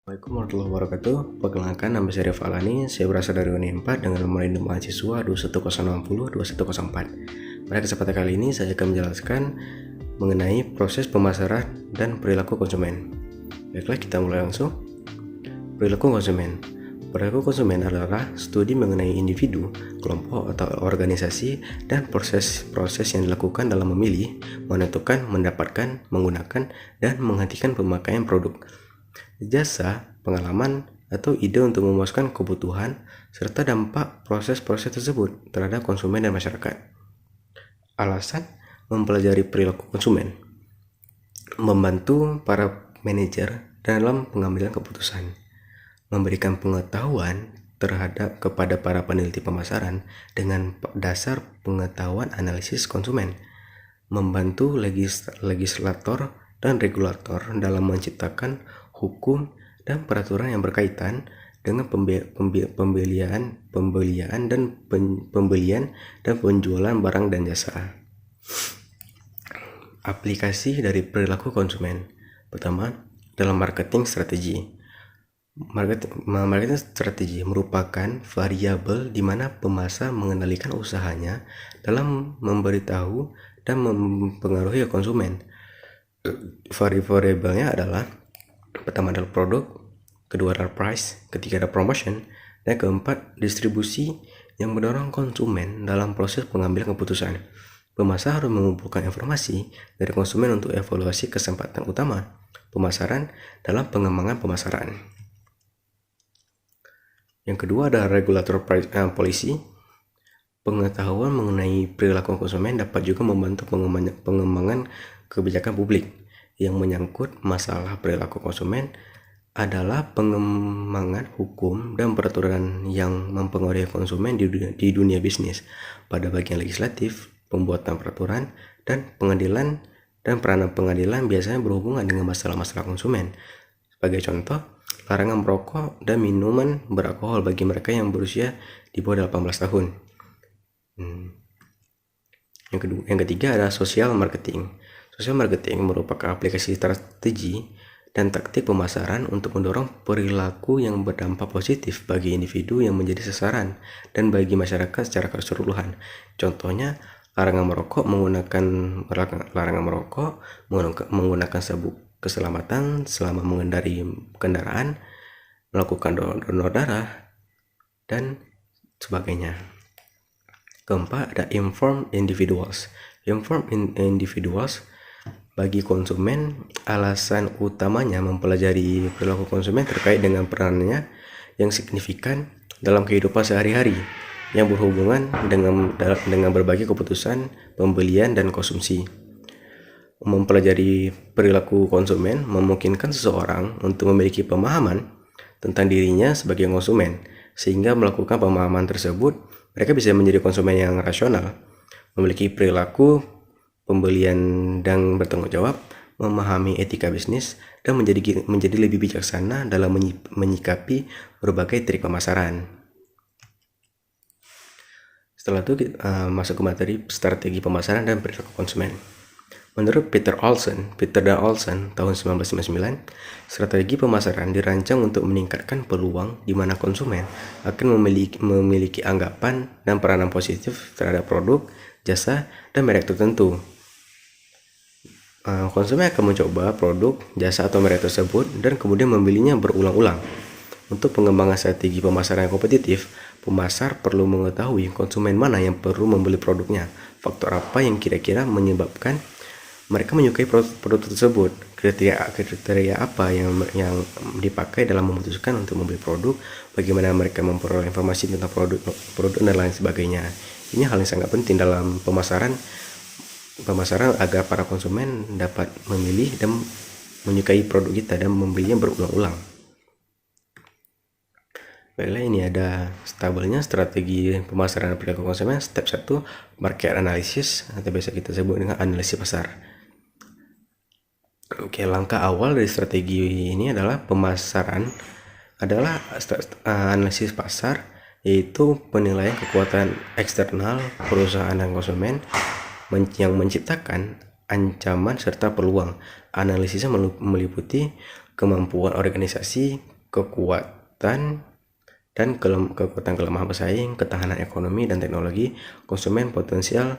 Assalamualaikum warahmatullahi wabarakatuh. Perkenalkan, nama saya Reva Alani. Saya berasal dari UNI 4 dengan nomor induk mahasiswa 21060-2104. Pada kesempatan kali ini saya akan menjelaskan mengenai proses pemasaran dan perilaku konsumen. Baiklah, kita mulai langsung. Perilaku konsumen. Perilaku konsumen adalah studi mengenai individu, kelompok atau organisasi dan proses-proses yang dilakukan dalam memilih, menentukan, mendapatkan, menggunakan, dan menghentikan pemakaian produk, jasa, pengalaman, atau ide untuk memuaskan kebutuhan serta dampak proses-proses tersebut terhadap konsumen dan masyarakat. Alasan mempelajari perilaku konsumen membantu para manajer dalam pengambilan keputusan, memberikan pengetahuan kepada para peneliti pemasaran dengan dasar pengetahuan analisis konsumen, membantu legislator dan regulator dalam menciptakan hukum dan peraturan yang berkaitan dengan pembelian dan penjualan barang dan jasa. Aplikasi dari perilaku konsumen. Pertama, dalam marketing strategi. Marketing strategi merupakan variabel di mana pemasar mengendalikan usahanya dalam memberitahu dan mempengaruhi konsumen. Variabelnya adalah: pertama adalah produk, kedua adalah price, ketiga adalah promotion, dan keempat distribusi yang mendorong konsumen dalam proses pengambilan keputusan. Pemasar harus mengumpulkan informasi dari konsumen untuk evaluasi kesempatan utama pemasaran dalam pengembangan pemasaran. Yang kedua adalah regulator policy. Pengetahuan mengenai perilaku konsumen dapat juga membantu pengembangan kebijakan publik yang menyangkut masalah perilaku konsumen adalah pengembangan hukum dan peraturan yang mempengaruhi konsumen di dunia bisnis. Pada bagian legislatif, pembuatan peraturan dan pengadilan dan peranan pengadilan biasanya berhubungan dengan masalah-masalah konsumen. Sebagai contoh, larangan merokok dan minuman beralkohol bagi mereka yang berusia di bawah 18 tahun. Yang ketiga adalah social marketing. Social marketing merupakan aplikasi strategi dan taktik pemasaran untuk mendorong perilaku yang berdampak positif bagi individu yang menjadi sasaran dan bagi masyarakat secara keseluruhan. Contohnya, larangan merokok, menggunakan sabuk keselamatan selama mengendari kendaraan, melakukan donor darah, dan sebagainya. Keempat, ada informed individuals. Informed individuals bagi konsumen, alasan utamanya mempelajari perilaku konsumen terkait dengan perannya yang signifikan dalam kehidupan sehari-hari yang berhubungan dengan berbagai keputusan pembelian dan konsumsi. Mempelajari perilaku konsumen memungkinkan seseorang untuk memiliki pemahaman tentang dirinya sebagai konsumen, sehingga melakukan pemahaman tersebut mereka bisa menjadi konsumen yang rasional, memiliki perilaku pembelian dan bertanggung jawab, memahami etika bisnis, dan menjadi lebih bijaksana dalam menyikapi berbagai trik pemasaran. Setelah itu masuk ke materi strategi pemasaran dan perilaku konsumen. Menurut Peter dan Olson tahun 1999, strategi pemasaran dirancang untuk meningkatkan peluang di mana konsumen akan memiliki anggapan dan peranan positif terhadap produk, jasa, dan merek tertentu. Konsumen akan mencoba produk, jasa, atau merek tersebut dan kemudian membelinya berulang-ulang. Untuk pengembangan strategi pemasaran yang kompetitif, pemasar perlu mengetahui konsumen mana yang perlu membeli produknya, faktor apa yang kira-kira menyebabkan mereka menyukai produk tersebut, kriteria apa yang dipakai dalam memutuskan untuk membeli produk, bagaimana mereka memperoleh informasi tentang produk dan lain sebagainya. Ini hal yang sangat penting dalam pemasaran agar para konsumen dapat memilih dan menyukai produk kita dan membelinya berulang-ulang. Baiklah, ini ada tabelnya strategi pemasaran dan perilaku konsumen. Step 1, market analysis, atau biasa kita sebut dengan analisis pasar. Oke, langkah awal dari strategi ini adalah analisis pasar, yaitu penilaian kekuatan eksternal perusahaan dan konsumen yang menciptakan ancaman serta peluang. Analisisnya meliputi kemampuan organisasi, kekuatan dan kekuatan kelemahan pesaing, ketahanan ekonomi dan teknologi, konsumen potensial,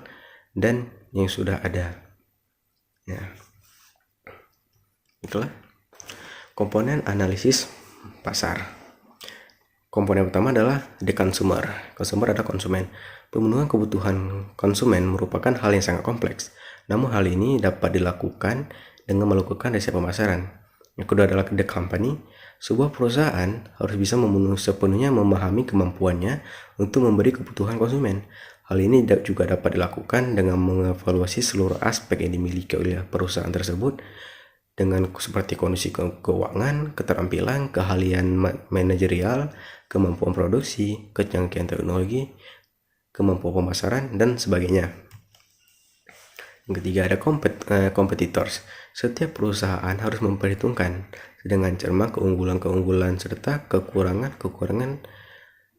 dan yang sudah ada. Ya, itulah komponen analisis pasar. Komponen pertama adalah the consumer. Consumer adalah konsumen. Pemenuhan kebutuhan konsumen merupakan hal yang sangat kompleks. Namun hal ini dapat dilakukan dengan melakukan riset pemasaran. Yang kedua adalah the company. Sebuah perusahaan harus bisa sepenuhnya memahami kemampuannya untuk memberi kebutuhan konsumen. Hal ini juga dapat dilakukan dengan mengevaluasi seluruh aspek yang dimiliki oleh perusahaan tersebut, dengan seperti kondisi keuangan, keterampilan, keahlian manajerial, kemampuan produksi, kecanggihan teknologi, kemampuan pemasaran, dan sebagainya. Yang ketiga ada competitors. Setiap perusahaan harus memperhitungkan dengan cermat keunggulan-keunggulan serta kekurangan-kekurangan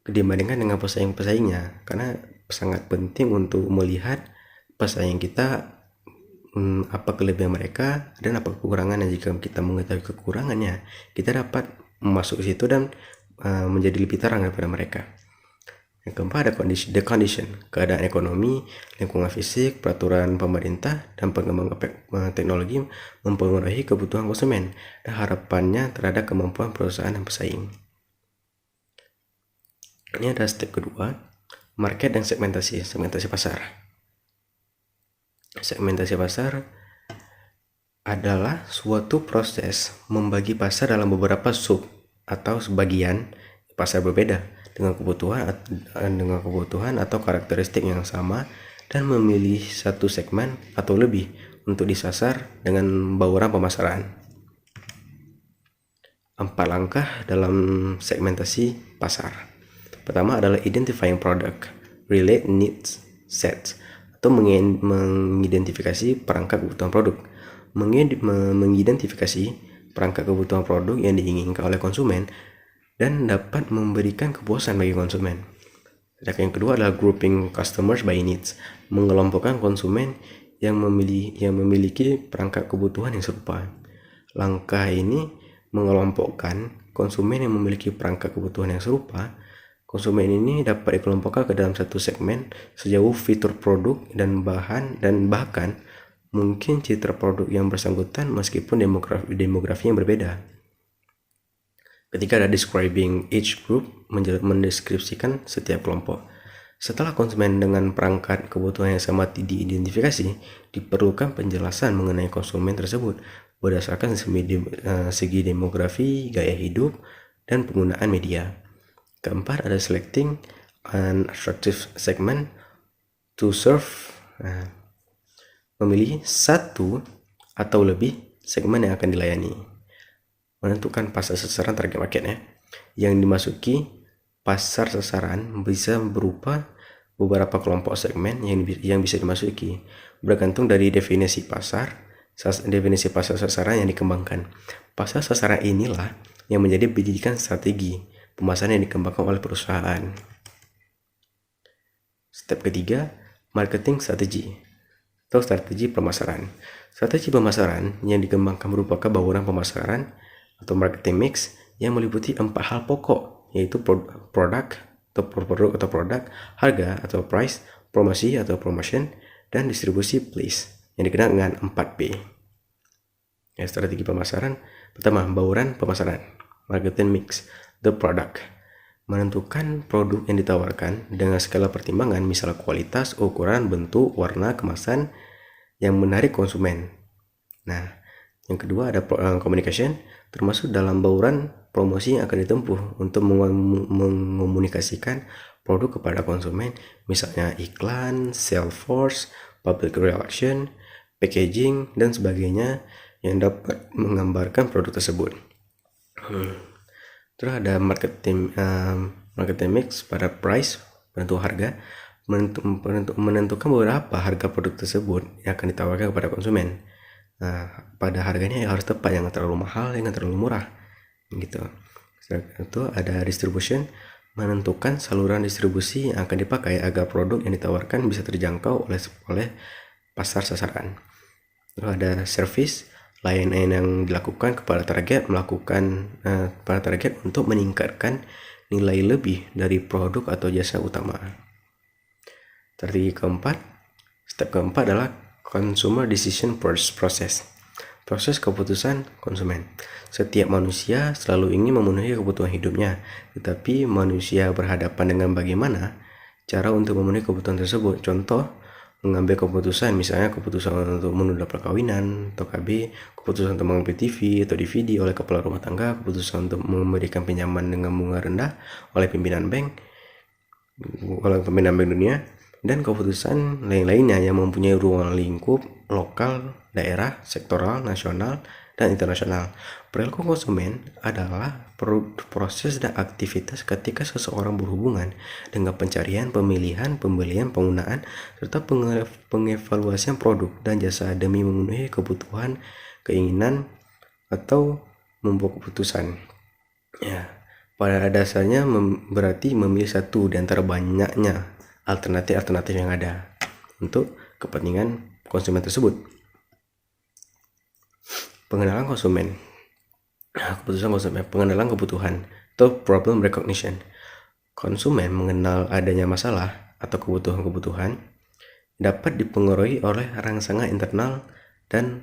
dibandingkan dengan pesaing-pesaingnya, karena sangat penting untuk melihat pesaing kita apa kelebihan mereka dan apa kekurangannya. Jika kita mengetahui kekurangannya, kita dapat masuk ke situ dan menjadi lebih terang daripada mereka. Yang keempat ada the condition, keadaan ekonomi, lingkungan fisik, peraturan pemerintah, dan pengembangan teknologi mempengaruhi kebutuhan konsumen dan harapannya terhadap kemampuan perusahaan dan pesaing. Ini ada step kedua, market dan segmentasi pasar. Segmentasi pasar adalah suatu proses membagi pasar dalam beberapa sub atau sebagian pasar berbeda dengan kebutuhan atau karakteristik yang sama, dan memilih satu segmen atau lebih untuk disasar dengan bauran pemasaran. 4 langkah dalam segmentasi pasar. Pertama adalah identifying product, relate needs sets, atau mengidentifikasi perangkat kebutuhan produk. Mengidentifikasi perangkat kebutuhan produk yang diinginkan oleh konsumen dan dapat memberikan kepuasan bagi konsumen. Yang kedua adalah grouping customers by needs, mengelompokkan konsumen yang memiliki perangkat kebutuhan yang serupa. Langkah ini mengelompokkan konsumen yang memiliki perangkat kebutuhan yang serupa. Konsumen ini dapat dikelompokkan ke dalam satu segmen sejauh fitur produk dan bahkan mungkin citra produk yang bersangkutan meskipun demografi yang berbeda. Ketika ada describing each group, mendeskripsikan setiap kelompok. Setelah konsumen dengan perangkat kebutuhan yang sama diidentifikasi, diperlukan penjelasan mengenai konsumen tersebut berdasarkan segi demografi, gaya hidup, dan penggunaan media. Keempat ada selecting an attractive segment to serve. Memilih satu atau lebih segmen yang akan dilayani. Menentukan pasar sasaran target marketnya. Yang dimasuki pasar sasaran bisa berupa beberapa kelompok segmen yang bisa dimasuki, bergantung dari definisi pasar sasaran yang dikembangkan. Pasar sasaran inilah yang menjadi bidikan strategi pemasaran yang dikembangkan oleh perusahaan. Step ketiga, marketing strategi atau strategi pemasaran. Strategi pemasaran yang dikembangkan merupakan bauran pemasaran atau marketing mix yang meliputi 4 hal pokok, yaitu produk, harga atau price, promosi atau promotion, dan distribusi place yang dikenal dengan 4P. Strategi pemasaran pertama, bauran pemasaran, marketing mix, the product, menentukan produk yang ditawarkan dengan skala pertimbangan, misal kualitas, ukuran, bentuk, warna, kemasan yang menarik konsumen. Nah, yang kedua ada communication, termasuk dalam bauran promosi yang akan ditempuh untuk mengomunikasikan produk kepada konsumen, misalnya iklan, sales force, public relation, packaging, dan sebagainya yang dapat menggambarkan produk tersebut. Terus ada marketing mix pada price, penentu harga, menentukan beberapa harga produk tersebut yang akan ditawarkan kepada konsumen. Pada harganya yang harus tepat, jangan terlalu mahal, jangan terlalu murah, gitu. Setelah itu ada distribution, menentukan saluran distribusi yang akan dipakai agar produk yang ditawarkan bisa terjangkau oleh pasar sasaran. Terus ada service, layanan yang dilakukan kepada target pada target untuk meningkatkan nilai lebih dari produk atau jasa utama. Strategi keempat, step keempat adalah consumer decision process. Proses keputusan konsumen. Setiap manusia selalu ingin memenuhi kebutuhan hidupnya, tetapi manusia berhadapan dengan bagaimana cara untuk memenuhi kebutuhan tersebut. Contoh, mengambil keputusan, misalnya keputusan untuk menunda perkawinan atau KB, keputusan untuk membeli TV atau DVD oleh kepala rumah tangga, keputusan untuk memberikan pinjaman dengan bunga rendah oleh pimpinan bank dunia, dan keputusan lain-lainnya yang mempunyai ruang lingkup lokal, daerah, sektoral, nasional, dan internasional. Perilaku konsumen adalah proses dan aktivitas ketika seseorang berhubungan dengan pencarian, pemilihan, pembelian, penggunaan, serta pengevaluasian produk dan jasa demi memenuhi kebutuhan, keinginan, atau membuat keputusan. Ya, pada dasarnya berarti memilih satu di antara banyaknya alternatif yang ada untuk kepentingan konsumen tersebut. Pengenalan konsumen. Pengenalan kebutuhan atau problem recognition. Konsumen mengenal adanya masalah atau kebutuhan-kebutuhan dapat dipengaruhi oleh rangsangan internal dan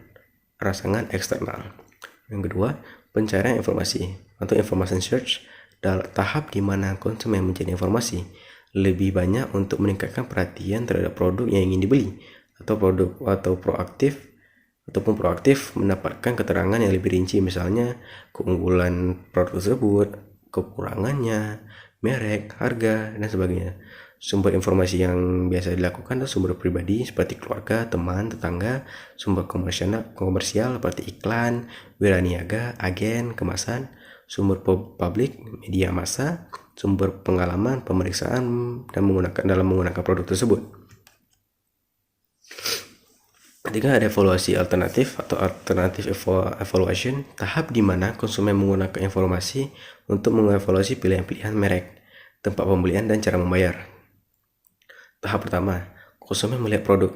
rangsangan eksternal. Yang kedua, pencarian informasi atau information search, tahap di mana konsumen mencari informasi lebih banyak untuk meningkatkan perhatian terhadap produk yang ingin dibeli, atau proaktif mendapatkan keterangan yang lebih rinci, misalnya keunggulan produk tersebut, kekurangannya, merek, harga, dan sebagainya. Sumber informasi yang biasa dilakukan adalah sumber pribadi seperti keluarga, teman, tetangga, sumber komersial seperti iklan, wiraniaga, agen, kemasan, sumber publik, media massa, sumber pengalaman, pemeriksaan, dan menggunakan produk tersebut. Ketiga, ada evaluasi alternatif atau alternative evaluation, tahap di mana konsumen menggunakan informasi untuk mengevaluasi pilihan-pilihan merek, tempat pembelian, dan cara membayar. Tahap pertama, konsumen melihat produk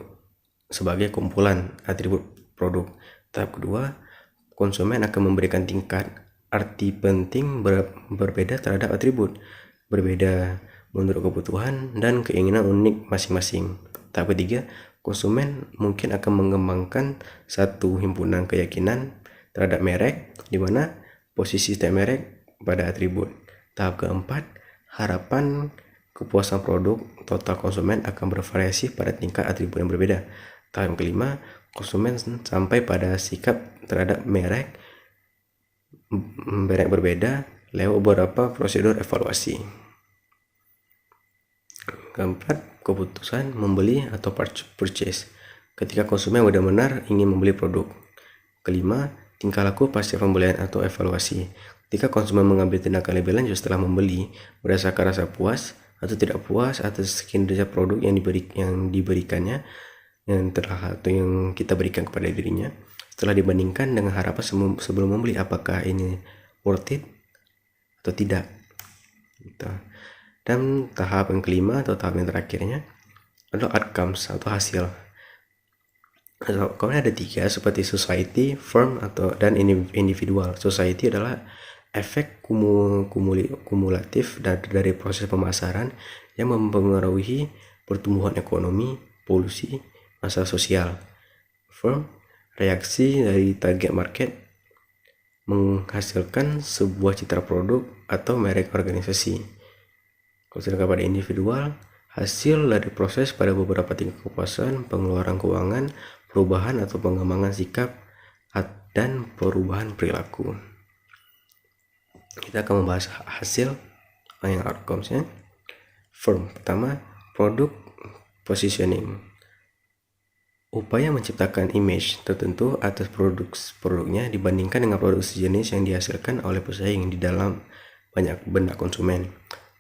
sebagai kumpulan atribut produk. Tahap kedua, konsumen akan memberikan tingkat arti penting berbeda terhadap atribut, berbeda menurut kebutuhan dan keinginan unik masing-masing. Tahap ketiga, konsumen mungkin akan mengembangkan satu himpunan keyakinan terhadap merek, di mana posisi setiap merek pada atribut. Tahap keempat, harapan kepuasan produk total konsumen akan bervariasi pada tingkat atribut yang berbeda. Tahap kelima, konsumen sampai pada sikap terhadap merek berbeda lewat beberapa prosedur evaluasi. Keempat, keputusan membeli atau purchase, ketika konsumen benar-benar ingin membeli produk. Kelima, tingkah laku pasca pembelian atau evaluasi, ketika konsumen mengambil tindakan lebih lanjut setelah membeli berdasarkan rasa puas atau tidak puas atas kinerja produk yang diberikannya, yang kita berikan kepada dirinya, setelah dibandingkan dengan harapan sebelum membeli, apakah ini worth it atau tidak gitu. Dan tahap yang kelima atau tahap yang terakhirnya adalah outcomes atau hasil. Kemudian ada tiga, seperti society, firm, dan individual. Society adalah efek kumulatif dari proses pemasaran yang mempengaruhi pertumbuhan ekonomi, polusi, masalah sosial. Firm, reaksi dari target market menghasilkan sebuah citra produk atau merek organisasi. Kalau sedangkan pada individual, hasil dari proses pada beberapa tingkat kepuasan, pengeluaran keuangan, perubahan atau pengembangan sikap, dan perubahan perilaku. Kita akan membahas hasil yang outcomes-nya. Firm, pertama, product positioning, upaya menciptakan image tertentu atas produknya dibandingkan dengan produk sejenis yang dihasilkan oleh pesaing di dalam banyak benak konsumen.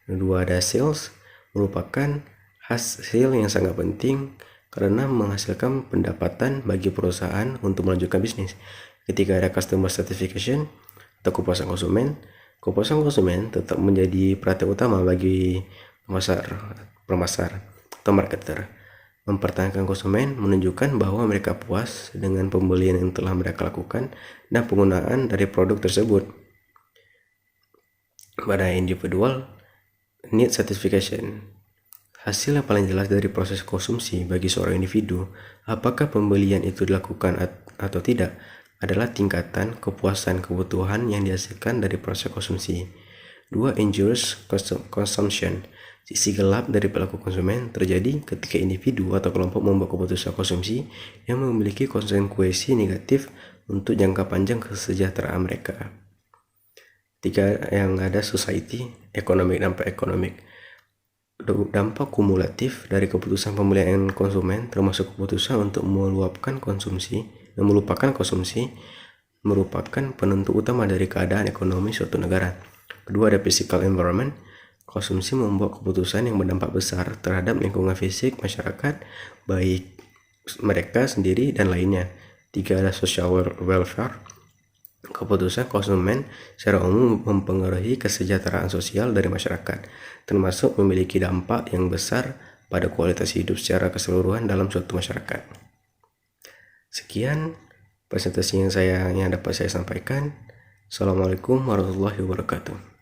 Kedua, ada sales, merupakan hasil yang sangat penting karena menghasilkan pendapatan bagi perusahaan untuk melanjutkan bisnis. Ketika ada customer satisfaction atau kepuasan konsumen tetap menjadi perhatian utama bagi pemasar atau marketer. Mempertahankan konsumen menunjukkan bahwa mereka puas dengan pembelian yang telah mereka lakukan dan penggunaan dari produk tersebut. Pada individual need satisfaction, hasil yang paling jelas dari proses konsumsi bagi seorang individu, apakah pembelian itu dilakukan atau tidak, adalah tingkatan kepuasan kebutuhan yang dihasilkan dari proses konsumsi. 2. Injurious consumption. Sisi gelap dari perilaku konsumen terjadi ketika individu atau kelompok membuat keputusan konsumsi yang memiliki konsekuensi negatif untuk jangka panjang kesejahteraan mereka. 3. Yang ada society, economic, dampak ekonomik. Dampak kumulatif dari keputusan pembelian konsumen termasuk keputusan untuk melupakan konsumsi merupakan penentu utama dari keadaan ekonomi suatu negara. Kedua, ada physical environment. Konsumsi membuat keputusan yang berdampak besar terhadap lingkungan fisik masyarakat, baik mereka sendiri dan lainnya. 3, ada social welfare. Keputusan konsumen secara umum mempengaruhi kesejahteraan sosial dari masyarakat, termasuk memiliki dampak yang besar pada kualitas hidup secara keseluruhan dalam suatu masyarakat. Sekian presentasi yang dapat saya sampaikan. Assalamualaikum warahmatullahi wabarakatuh.